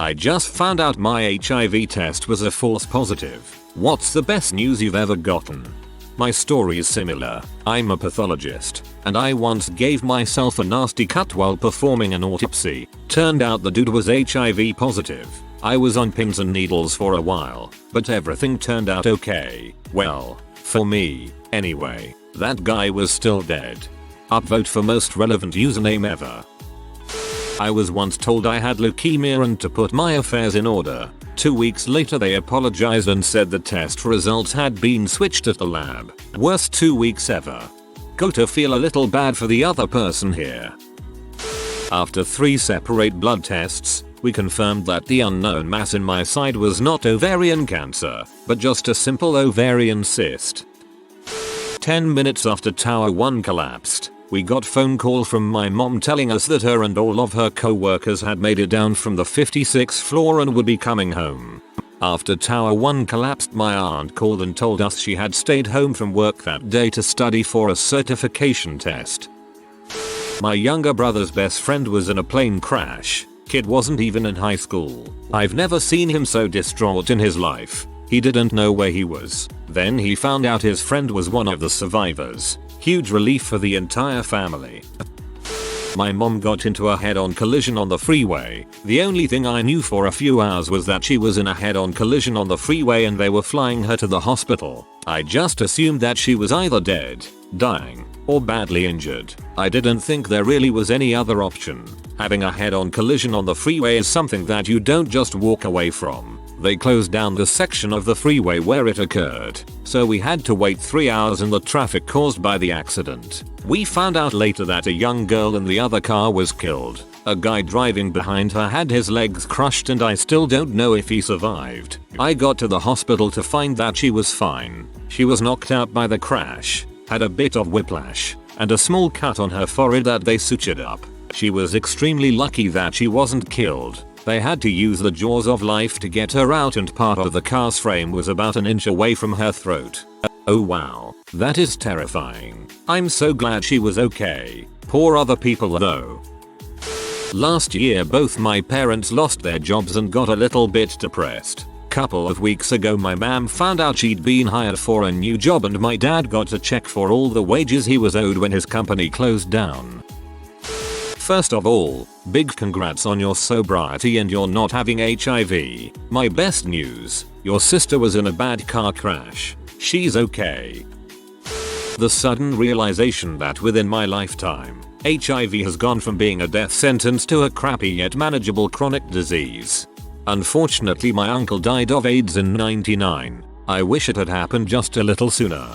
I just found out my HIV test was a false positive. What's the best news you've ever gotten? My story is similar. I'm a pathologist, and I once gave myself a nasty cut while performing an autopsy. Turned out the dude was HIV positive. I was on pins and needles for a while, but everything turned out okay. Well, for me, anyway. That guy was still dead. Upvote for most relevant username ever. I was once told I had leukemia and to put my affairs in order. 2 weeks later they apologized and said the test results had been switched at the lab. Worst 2 weeks ever. Got to feel a little bad for the other person here. After 3 separate blood tests, we confirmed that the unknown mass in my side was not ovarian cancer, but just a simple ovarian cyst. 10 minutes after Tower 1 collapsed, we got phone call from my mom telling us that her and all of her co-workers had made it down from the 56th floor and would be coming home. After Tower 1 collapsed, my aunt called and told us she had stayed home from work that day to study for a certification test. My younger brother's best friend was in a plane crash. Kid wasn't even in high school. I've never seen him so distraught in his life. He didn't know where he was. Then he found out his friend was one of the survivors. Huge relief for the entire family. My mom got into a head-on collision on the freeway. The only thing I knew for a few hours was that she was in a head-on collision on the freeway and they were flying her to the hospital. I just assumed that she was either dead, dying, or badly injured. I didn't think there really was any other option. Having a head-on collision on the freeway is something that you don't just walk away from. They closed down the section of the freeway where it occurred, so we had to wait 3 hours in the traffic caused by the accident. We found out later that a young girl in the other car was killed. A guy driving behind her had his legs crushed and I still don't know if he survived. I got to the hospital to find that she was fine. She was knocked out by the crash, had a bit of whiplash, and a small cut on her forehead that they sutured up. She was extremely lucky that she wasn't killed. They had to use the jaws of life to get her out and part of the car's frame was about an inch away from her throat. Oh wow, that is terrifying. I'm so glad she was okay. Poor other people though. Last year both my parents lost their jobs and got a little bit depressed. Couple of weeks ago my mom found out she'd been hired for a new job and my dad got a check for all the wages he was owed when his company closed down. First of all, big congrats on your sobriety and your not having HIV. My best news, your sister was in a bad car crash. She's okay. The sudden realization that within my lifetime, HIV has gone from being a death sentence to a crappy yet manageable chronic disease. Unfortunately my uncle died of AIDS in '99. I wish it had happened just a little sooner.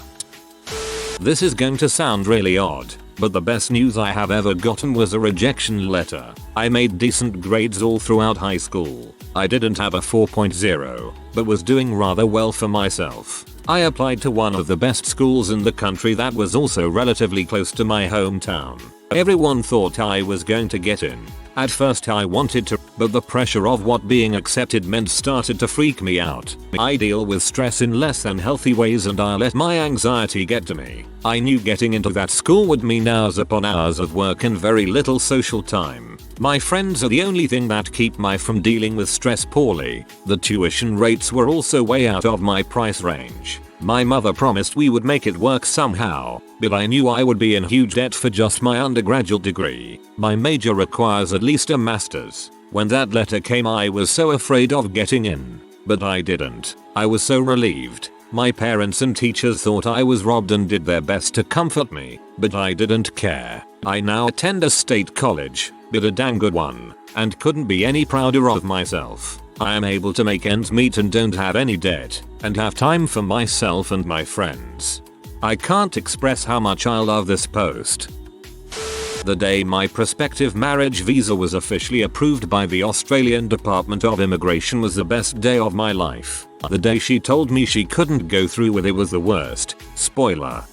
This is going to sound really odd, but the best news I have ever gotten was a rejection letter. I made decent grades all throughout high school. I didn't have a 4.0, but was doing rather well for myself. I applied to one of the best schools in the country that was also relatively close to my hometown. Everyone thought I was going to get in. At first I wanted to, but the pressure of what being accepted meant started to freak me out. I deal with stress in less than healthy ways and I let my anxiety get to me. I knew getting into that school would mean hours upon hours of work and very little social time. My friends are the only thing that keep me from dealing with stress poorly. The tuition rates were also way out of my price range. My mother promised we would make it work somehow, but I knew I would be in huge debt for just my undergraduate degree. My major requires at least a master's. When that letter came I was so afraid of getting in, but I didn't. I was so relieved. My parents and teachers thought I was robbed and did their best to comfort me, but I didn't care. I now attend a state college, but a dang good one, and couldn't be any prouder of myself. I am able to make ends meet and don't have any debt, and have time for myself and my friends. I can't express how much I love this post. The day my prospective marriage visa was officially approved by the Australian Department of Immigration was the best day of my life. The day she told me she couldn't go through with it was the worst. Spoiler.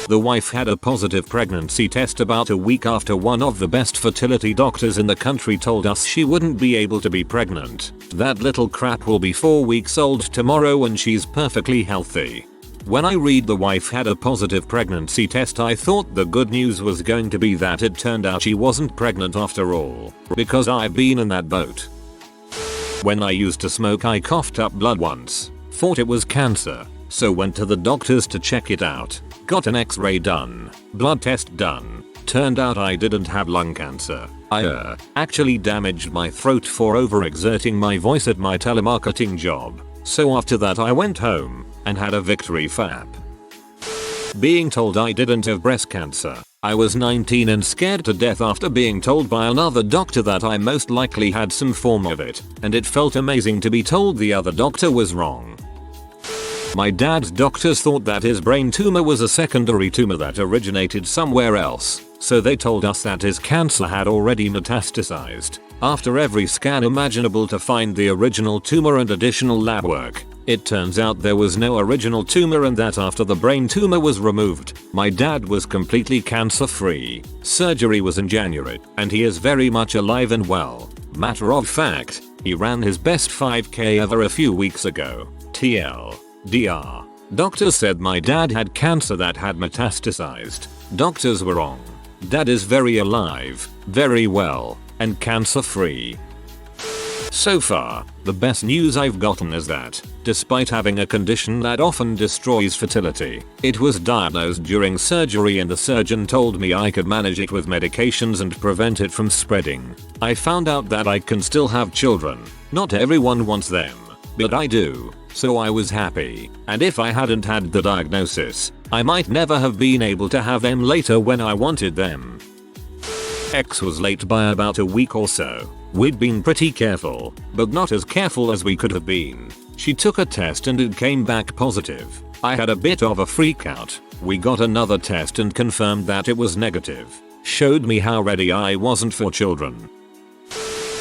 The wife had a positive pregnancy test about a week after one of the best fertility doctors in the country told us she wouldn't be able to be pregnant. That little crap will be 4 weeks old tomorrow and she's perfectly healthy. When I read the wife had a positive pregnancy test I thought the good news was going to be that it turned out she wasn't pregnant after all, because I've been in that boat. When I used to smoke, I coughed up blood once. Thought it was cancer. So went to the doctors to check it out. Got an x-ray done. Blood test done. Turned out I didn't have lung cancer. I actually damaged my throat for overexerting my voice at my telemarketing job. So after that I went home and had a victory fap. Being told I didn't have breast cancer. I was 19 and scared to death after being told by another doctor that I most likely had some form of it, and it felt amazing to be told the other doctor was wrong. My dad's doctors thought that his brain tumor was a secondary tumor that originated somewhere else, so they told us that his cancer had already metastasized. After every scan imaginable to find the original tumor and additional lab work, it turns out there was no original tumor, and that after the brain tumor was removed, my dad was completely cancer free. Surgery was in January, and he is very much alive and well. Matter of fact, he ran his best 5K ever a few weeks ago. TLDR. Doctors said my dad had cancer that had metastasized. Doctors were wrong. Dad is very alive, very well, and cancer free. So far, the best news I've gotten is that, despite having a condition that often destroys fertility, it was diagnosed during surgery and the surgeon told me I could manage it with medications and prevent it from spreading. I found out that I can still have children. Not everyone wants them, but I do, so I was happy. And if I hadn't had the diagnosis, I might never have been able to have them later when I wanted them. X was late by about a week or so. We'd been pretty careful, but not as careful as we could have been. She took a test and it came back positive. I had a bit of a freak out. We got another test and confirmed that it was negative. Showed me how ready I wasn't for children.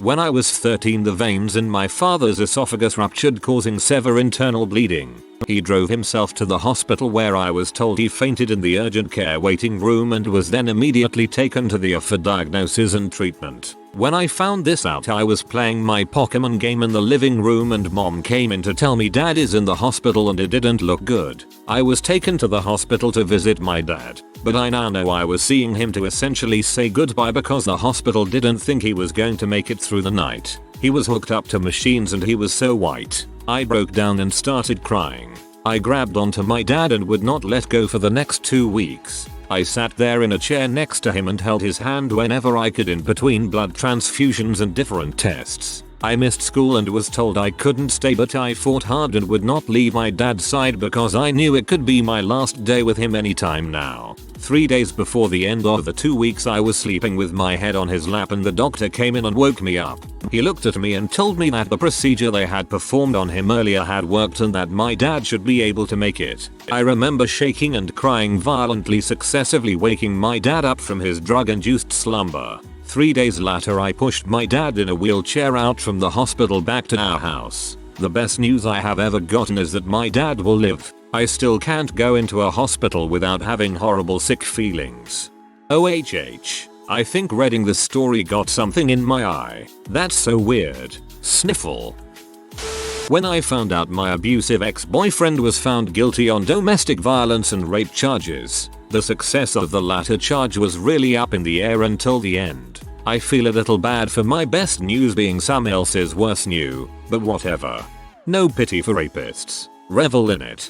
When I was 13, the veins in my father's esophagus ruptured, causing severe internal bleeding. He drove himself to the hospital where I was told he fainted in the urgent care waiting room and was then immediately taken to the OR for diagnosis and treatment. When I found this out, I was playing my Pokemon game in the living room and mom came in to tell me dad is in the hospital and it didn't look good. I was taken to the hospital to visit my dad, but I now know I was seeing him to essentially say goodbye because the hospital didn't think he was going to make it through the night. He was hooked up to machines and he was so white. I broke down and started crying. I grabbed onto my dad and would not let go for the next 2 weeks. I sat there in a chair next to him and held his hand whenever I could in between blood transfusions and different tests. I missed school and was told I couldn't stay, but I fought hard and would not leave my dad's side because I knew it could be my last day with him anytime now. 3 days before the end of the 2 weeks, I was sleeping with my head on his lap and the doctor came in and woke me up. He looked at me and told me that the procedure they had performed on him earlier had worked and that my dad should be able to make it. I remember shaking and crying violently, successively waking my dad up from his drug-induced slumber. 3 days later, I pushed my dad in a wheelchair out from the hospital back to our house. The best news I have ever gotten is that my dad will live. I still can't go into a hospital without having horrible sick feelings. OHH. I think reading this story got something in my eye. That's so weird. Sniffle. When I found out my abusive ex-boyfriend was found guilty on domestic violence and rape charges, the success of the latter charge was really up in the air until the end. I feel a little bad for my best news being someone else's worst news, but whatever. No pity for rapists. Revel in it.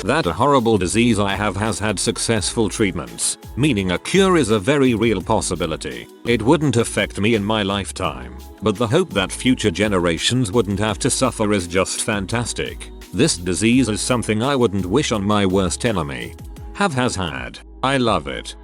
That a horrible disease I have has had successful treatments, meaning a cure is a very real possibility. It wouldn't affect me in my lifetime, but the hope that future generations wouldn't have to suffer is just fantastic. This disease is something I wouldn't wish on my worst enemy. Has had. I love it.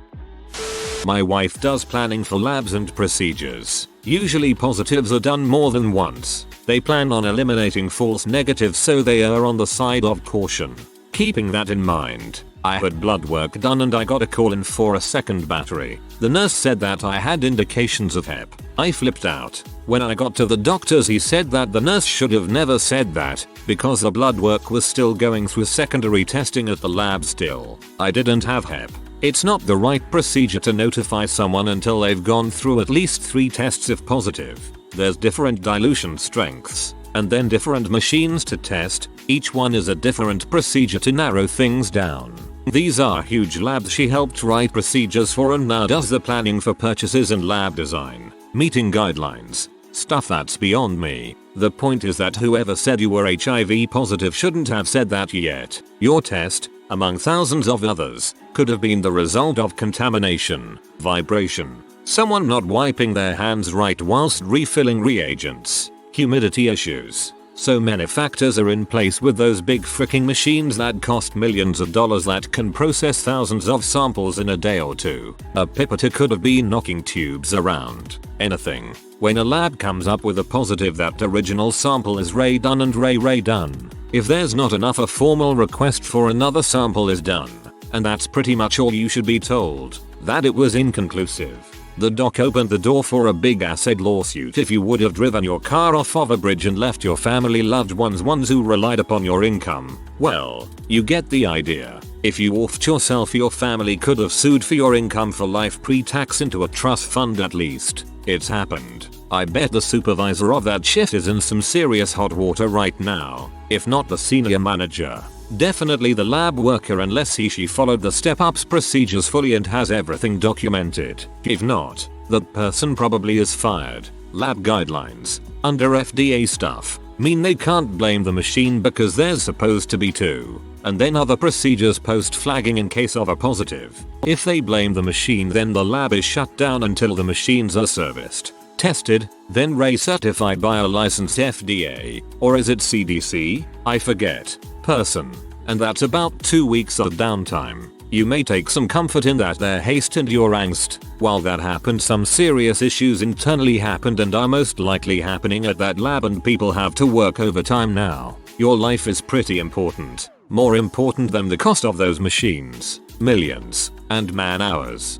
My wife does planning for labs and procedures. Usually positives are done more than once. They plan on eliminating false negatives, so they are on the side of caution. Keeping that in mind, I had blood work done and I got a call in for a second battery. The nurse said that I had indications of HEP. I flipped out. When I got to the doctors, he said that the nurse should have never said that because the blood work was still going through secondary testing at the lab still. I didn't have HEP. It's not the right procedure to notify someone until they've gone through at least 3 tests if positive. There's different dilution strengths, and then different machines to test. Each one is a different procedure to narrow things down. These are huge labs she helped write procedures for and now does the planning for purchases and lab design, meeting guidelines. Stuff that's beyond me. The point is that whoever said you were HIV positive shouldn't have said that yet. Your test, among thousands of others, could have been the result of contamination, vibration, someone not wiping their hands right whilst refilling reagents, humidity issues. So many factors are in place with those big freaking machines that cost millions of dollars that can process thousands of samples in a day or two. A pipetter could have been knocking tubes around. Anything. When a lab comes up with a positive, that original sample is done and done. If there's not enough, a formal request for another sample is done. And that's pretty much all you should be told. That it was inconclusive. The doc opened the door for a big acid lawsuit if you would have driven your car off of a bridge and left your family loved ones who relied upon your income. Well, you get the idea. If you offed yourself, your family could have sued for your income for life pre-tax into a trust fund at least. It's happened. I bet the supervisor of that shift is in some serious hot water right now. If not the senior manager, definitely the lab worker, unless she followed the step-ups procedures fully and has everything documented. If not, that person probably is fired. Lab guidelines, under FDA stuff, mean they can't blame the machine because there's supposed to be two. And then other procedures post flagging in case of a positive. If they blame the machine, then the lab is shut down until the machines are serviced, tested, then recertified by a licensed FDA, or is it CDC? I forget. Person. And that's about 2 weeks of downtime. You may take some comfort in that their haste and your angst. While that happened, some serious issues internally happened and are most likely happening at that lab, and people have to work overtime now. Your life is pretty important. More important than the cost of those machines, millions, and man hours.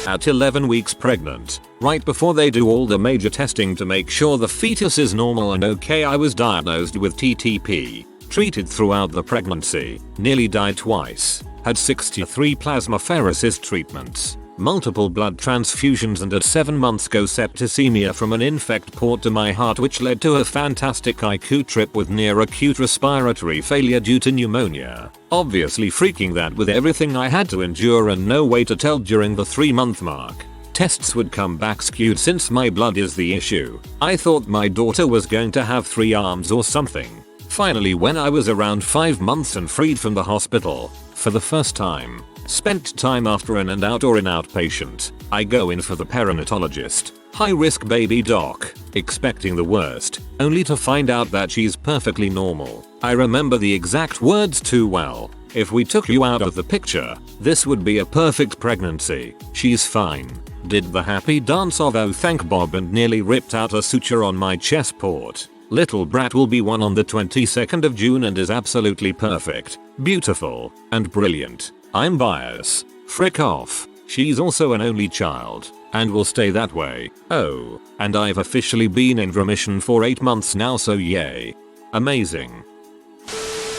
At 11 weeks pregnant, right before they do all the major testing to make sure the fetus is normal and okay, I was diagnosed with TTP. Treated throughout the pregnancy, nearly died twice, had 63 plasmapheresis treatments, multiple blood transfusions, and at 7 months go septicemia from an infect port to my heart, which led to a fantastic IQ trip with near acute respiratory failure due to pneumonia. Obviously freaking that with everything I had to endure and no way to tell during the 3-month mark. Tests would come back skewed since my blood is the issue. I thought my daughter was going to have 3 arms or something. Finally, when I was around 5 months and freed from the hospital, for the first time, spent time after in and out or in outpatient, I go in for the perinatologist, high risk baby doc, expecting the worst, only to find out that she's perfectly normal. I remember the exact words too well. If we took you out of the picture, this would be a perfect pregnancy. She's fine. Did the happy dance of oh thank Bob and nearly ripped out a suture on my chest port. Little brat will be 1 on the 22nd of June and is absolutely perfect, beautiful, and brilliant. I'm biased. Frick off. She's also an only child, and will stay that way. Oh, and I've officially been in remission for 8 months now, so yay. Amazing.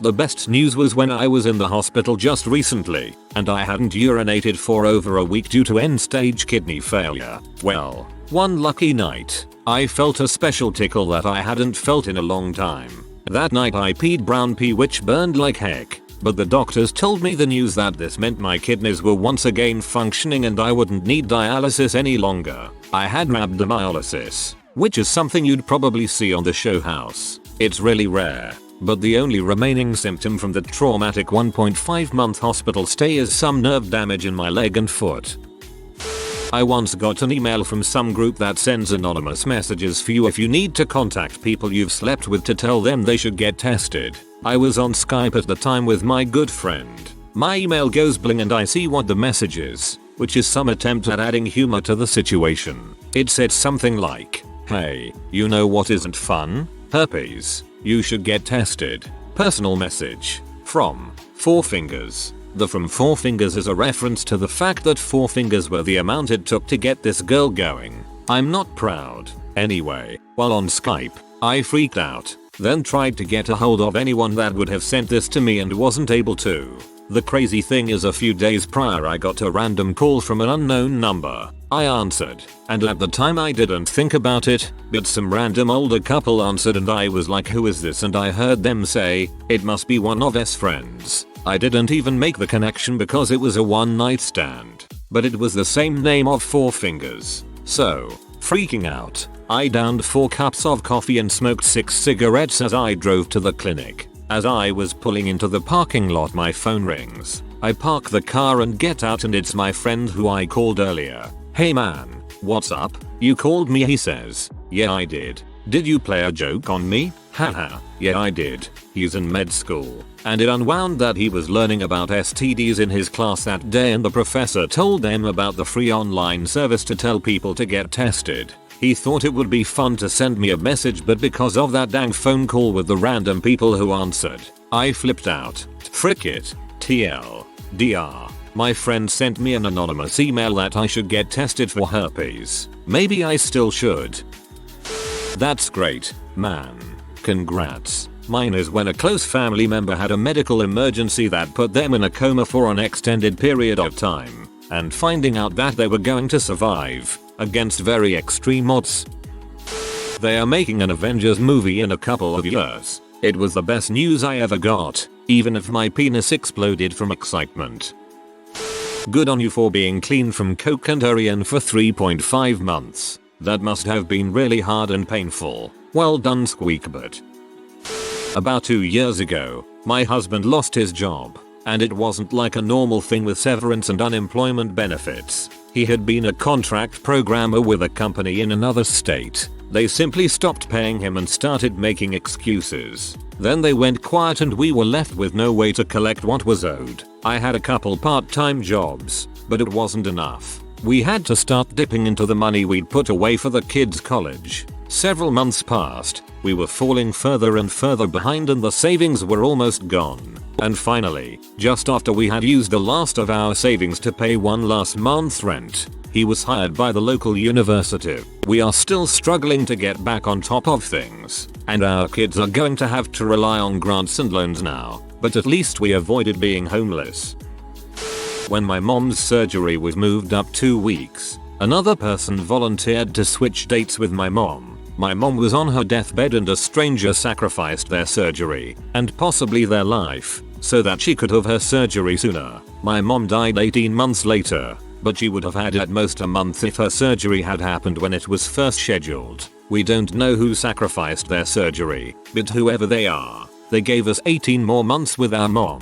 The best news was when I was in the hospital just recently, and I hadn't urinated for over a week due to end-stage kidney failure. Well, one lucky night, I felt a special tickle that I hadn't felt in a long time. That night I peed brown pee, which burned like heck, but the doctors told me the news that this meant my kidneys were once again functioning and I wouldn't need dialysis any longer. I had rhabdomyolysis, which is something you'd probably see on the show House. It's really rare, but the only remaining symptom from the traumatic 1.5-month hospital stay is some nerve damage in my leg and foot. I once got an email from some group that sends anonymous messages for you if you need to contact people you've slept with to tell them they should get tested. I was on Skype at the time with my good friend. My email goes bling and I see what the message is, which is some attempt at adding humor to the situation. It said something like, "Hey, you know what isn't fun? Herpes. You should get tested." Personal message. From 4 Fingers. The from 4 Fingers is a reference to the fact that 4 fingers were the amount it took to get this girl going. I'm not proud. Anyway, while on Skype, I freaked out, then tried to get a hold of anyone that would have sent this to me and wasn't able to. The crazy thing is, a few days prior I got a random call from an unknown number. I answered, and at the time I didn't think about it, but some random older couple answered and I was like, who is this? And I heard them say, it must be one of S friends. I didn't even make the connection because it was a one night stand, but it was the same name of 4 Fingers. So, Freaking out, I downed 4 cups of coffee and smoked 6 cigarettes as I drove to the clinic. As I was pulling into the parking lot, my phone rings. I park the car and get out, and it's my friend who I called earlier. "Hey man, what's up? You called me," he says. "Yeah, I did. Did you play a joke on me?" Haha, "Yeah, I did." He's in med school, and it unwound that he was learning about STDs in his class that day, and the professor told them about the free online service to tell people to get tested. He thought it would be fun to send me a message, but because of that dang phone call with the random people who answered, I flipped out. Frick it. TLDR. My friend sent me an anonymous email that I should get tested for herpes. Maybe I still should. That's great, man. Congrats. Mine is when a close family member had a medical emergency that put them in a coma for an extended period of time, and finding out that they were going to survive, against very extreme odds. They are making an Avengers movie in a couple of years. It was the best news I ever got, even if my penis exploded from excitement. Good on you for being clean from coke and heroin for 3.5 months. That must have been really hard and painful. Well done, Squeakbot. About 2 years ago, my husband lost his job, and it wasn't like a normal thing with severance and unemployment benefits. He had been a contract programmer with a company in another state. They simply stopped paying him and started making excuses. Then they went quiet and we were left with no way to collect what was owed. I had a couple part-time jobs, but it wasn't enough. We had to start dipping into the money we'd put away for the kids' college. Several months passed, we were falling further and further behind and the savings were almost gone. And finally, just after we had used the last of our savings to pay one last month's rent, he was hired by the local university. We are still struggling to get back on top of things, and our kids are going to have to rely on grants and loans now, but at least we avoided being homeless. When my mom's surgery was moved up 2 weeks, another person volunteered to switch dates with my mom. My mom was on her deathbed and a stranger sacrificed their surgery, and possibly their life, so that she could have her surgery sooner. My mom died 18 months later, but she would have had at most a month if her surgery had happened when it was first scheduled. We don't know who sacrificed their surgery, but whoever they are, they gave us 18 more months with our mom.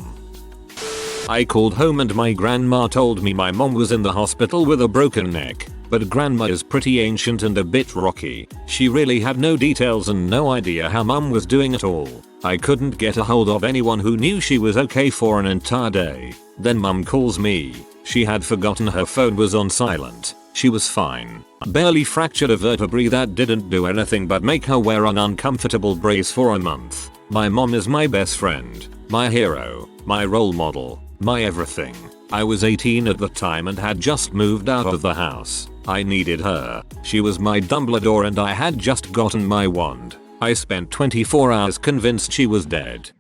I called home and my grandma told me my mom was in the hospital with a broken neck, but grandma is pretty ancient and a bit rocky. She really had no details and no idea how mom was doing at all. I couldn't get a hold of anyone who knew she was okay for an entire day. Then mom calls me. She had forgotten her phone was on silent. She was fine. Barely fractured a vertebrae that didn't do anything but make her wear an uncomfortable brace for a month. My mom is my best friend, my hero, my role model, my everything. I was 18 at the time and had just moved out of the house. I needed her. She was my Dumbledore and I had just gotten my wand. I spent 24 hours convinced she was dead.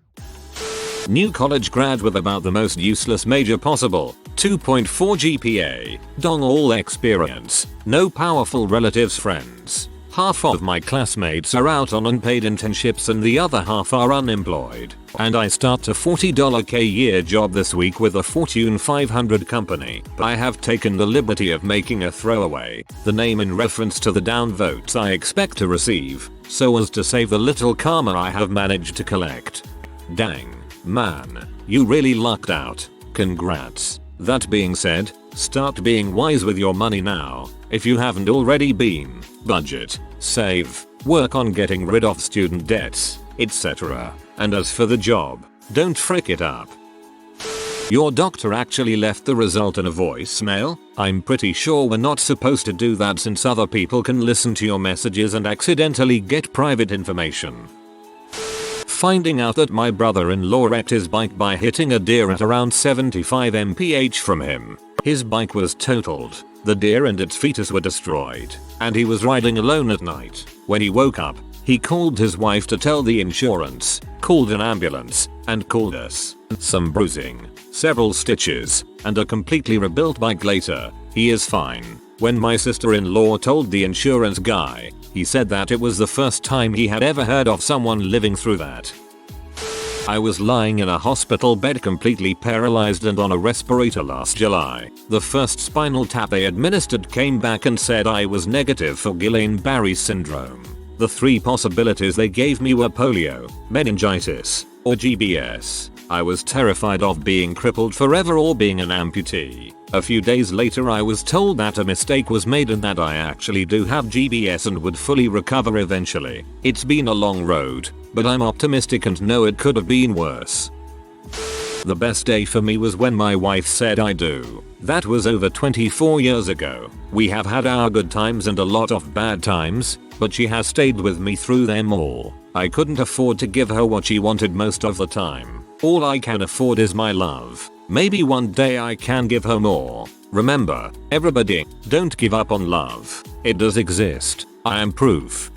New college grad with about the most useless major possible. 2.4 GPA. Dong all experience. No powerful relatives friends. Half of my classmates are out on unpaid internships and the other half are unemployed. And I start a $40K-year job this week with a Fortune 500 company. I have taken the liberty of making a throwaway, the name in reference to the downvotes I expect to receive, so as to save the little karma I have managed to collect. Dang, man, you really lucked out. Congrats. That being said, start being wise with your money now, if you haven't already been. Budget, save, work on getting rid of student debts, etc. And as for the job, don't frick it up. Your doctor actually left the result in a voicemail? I'm pretty sure we're not supposed to do that since other people can listen to your messages and accidentally get private information. Finding out that my brother-in-law wrecked his bike by hitting a deer at around 75 mph from him. His bike was totaled, the deer and its fetus were destroyed, and he was riding alone at night. When he woke up, he called his wife to tell the insurance, called an ambulance, and called us. Some bruising, several stitches, and a completely rebuilt bike later, he is fine. When my sister-in-law told the insurance guy, he said that it was the first time he had ever heard of someone living through that. I was lying in a hospital bed completely paralyzed and on a respirator last July. The first spinal tap they administered came back and said I was negative for Guillain-Barré syndrome. The 3 possibilities they gave me were polio, meningitis, or GBS. I was terrified of being crippled forever or being an amputee. A few days later I was told that a mistake was made and that I actually do have GBS and would fully recover eventually. It's been a long road, but I'm optimistic and know it could have been worse. The best day for me was when my wife said I do. That was over 24 years ago. We have had our good times and a lot of bad times, but she has stayed with me through them all. I couldn't afford to give her what she wanted most of the time. All I can afford is my love. Maybe one day I can give her more. Remember, everybody, don't give up on love. It does exist. I am proof.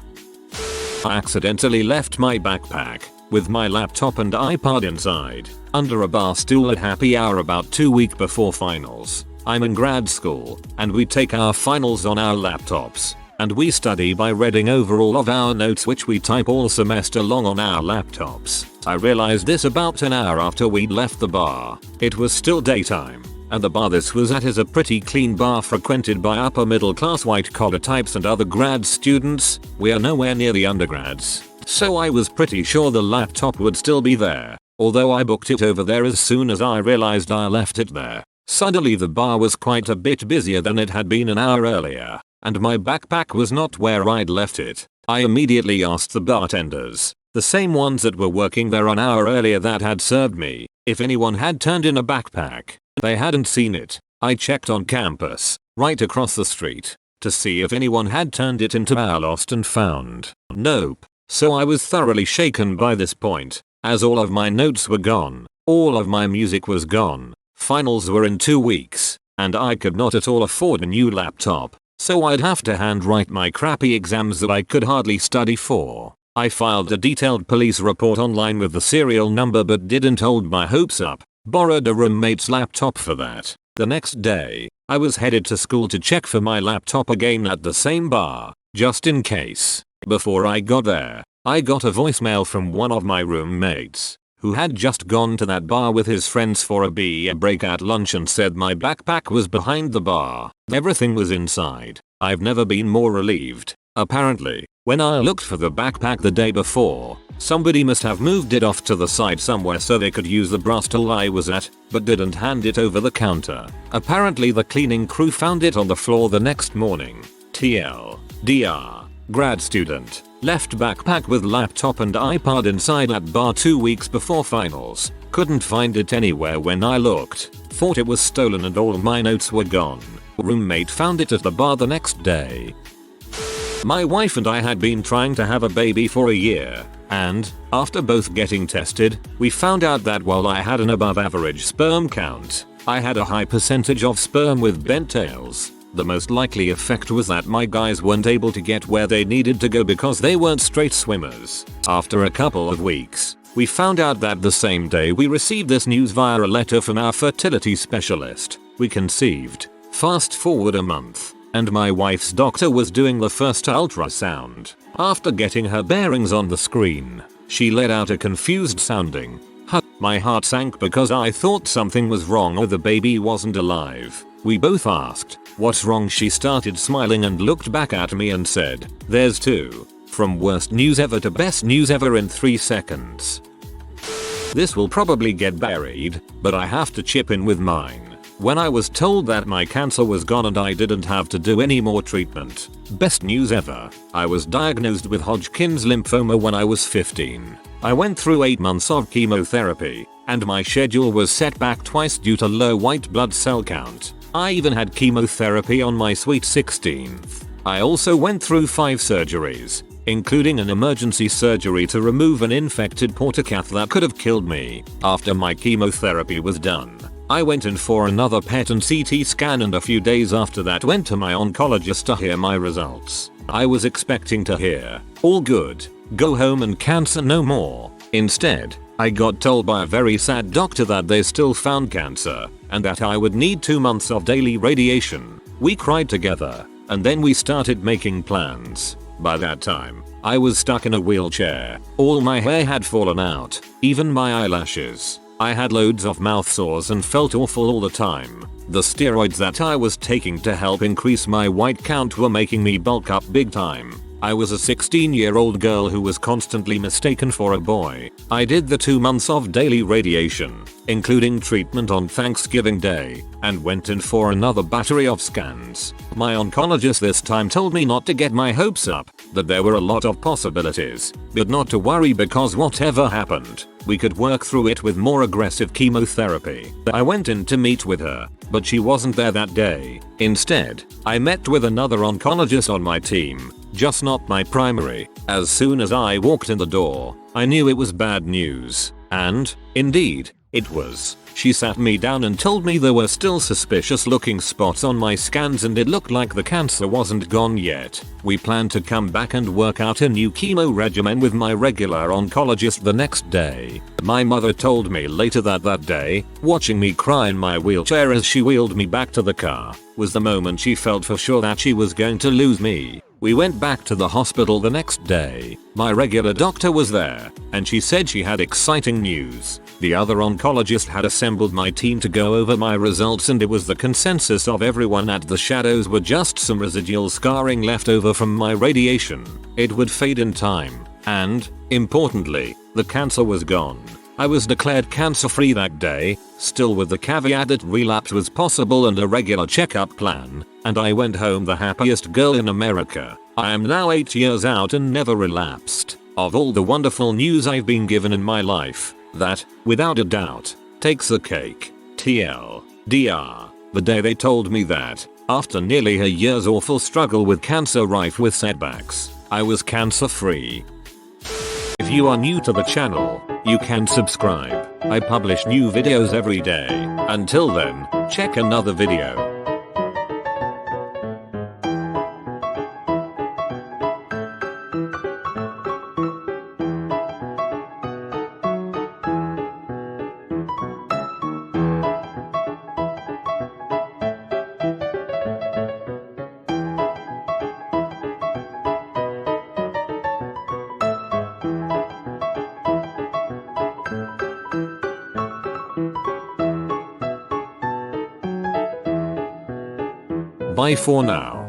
I accidentally left my backpack, with my laptop and iPod inside, under a bar stool at happy hour about 2 weeks before finals. I'm in grad school, and we take our finals on our laptops. And we study by reading over all of our notes which we type all semester long on our laptops. I realized this about an hour after we'd left the bar. It was still daytime, and the bar this was at is a pretty clean bar frequented by upper middle class white collar types and other grad students. We are nowhere near the undergrads. So I was pretty sure the laptop would still be there, although I booked it over there as soon as I realized I left it there. Suddenly the bar was quite a bit busier than it had been an hour earlier, and my backpack was not where I'd left it. I immediately asked the bartenders, the same ones that were working there an hour earlier that had served me, if anyone had turned in a backpack. They hadn't seen it. I checked on campus, right across the street, to see if anyone had turned it into our lost and found. Nope. So I was thoroughly shaken by this point, as all of my notes were gone, all of my music was gone, finals were in 2 weeks, and I could not at all afford a new laptop. So I'd have to handwrite my crappy exams that I could hardly study for. I filed a detailed police report online with the serial number but didn't hold my hopes up. Borrowed a roommate's laptop for that. The next day, I was headed to school to check for my laptop again at the same bar, just in case. Before I got there, I got a voicemail from one of my roommates, who had just gone to that bar with his friends for a beer break at lunch and said my backpack was behind the bar. Everything was inside. I've never been more relieved. Apparently, when I looked for the backpack the day before, somebody must have moved it off to the side somewhere so they could use the bar stool I was at, but didn't hand it over the counter. Apparently the cleaning crew found it on the floor the next morning. TL. DR. Grad student. Left backpack with laptop and iPod inside at bar 2 weeks before finals. Couldn't find it anywhere when I looked. Thought it was stolen and all my notes were gone. Roommate found it at the bar the next day. My wife and I had been trying to have a baby for a year, and, after both getting tested, we found out that while I had an above average sperm count, I had a high percentage of sperm with bent tails. The most likely effect was that my guys weren't able to get where they needed to go because they weren't straight swimmers. After a couple of weeks, we found out that the same day we received this news via a letter from our fertility specialist. We conceived. Fast forward a month, and my wife's doctor was doing the first ultrasound. After getting her bearings on the screen, she let out a confused sounding "huh." My heart sank because I thought something was wrong or the baby wasn't alive. We both asked, "What's wrong?" She started smiling and looked back at me and said, "There's two. From worst news ever to best news ever in 3 seconds. This will probably get buried, but I have to chip in with mine. When I was told that my cancer was gone and I didn't have to do any more treatment. Best news ever. I was diagnosed with Hodgkin's lymphoma when I was 15. I went through 8 months of chemotherapy, and my schedule was set back twice due to low white blood cell count. I even had chemotherapy on my sweet 16th. I also went through 5 surgeries, including an emergency surgery to remove an infected portacath that could have killed me. After my chemotherapy was done, I went in for another PET and CT scan, and a few days after that went to my oncologist to hear my results. I was expecting to hear, "All good, go home and cancer no more." Instead, I got told by a very sad doctor that they still found cancer, and that I would need 2 months of daily radiation. We cried together, and then we started making plans. By that time, I was stuck in a wheelchair. All my hair had fallen out, even my eyelashes. I had loads of mouth sores and felt awful all the time. The steroids that I was taking to help increase my white count were making me bulk up big time. I was a 16-year-old girl who was constantly mistaken for a boy. I did the 2 months of daily radiation, including treatment on Thanksgiving Day, and went in for another battery of scans. My oncologist this time told me not to get my hopes up, that there were a lot of possibilities, but not to worry because whatever happened, we could work through it with more aggressive chemotherapy. I went in to meet with her, but she wasn't there that day. Instead, I met with another oncologist on my team, just not my primary. As soon as I walked in the door, I knew it was bad news. And, indeed, it was. She sat me down and told me there were still suspicious looking spots on my scans and it looked like the cancer wasn't gone yet. We planned to come back and work out a new chemo regimen with my regular oncologist the next day. My mother told me later that day, watching me cry in my wheelchair as she wheeled me back to the car, was the moment she felt for sure that she was going to lose me. We went back to the hospital the next day. My regular doctor was there, and she said she had exciting news. The other oncologist had assembled my team to go over my results and it was the consensus of everyone that the shadows were just some residual scarring left over from my radiation. It would fade in time, and, importantly, the cancer was gone. I was declared cancer-free that day, still with the caveat that relapse was possible and a regular checkup plan, and I went home the happiest girl in America. I am now 8 years out and never relapsed. Of all the wonderful news I've been given in my life, that, without a doubt, takes the cake. TLDR. The day they told me that, after nearly a year's awful struggle with cancer rife with setbacks, I was cancer-free. If you are new to the channel, you can subscribe. I publish new videos every day. Until then, check another video. Bye for now.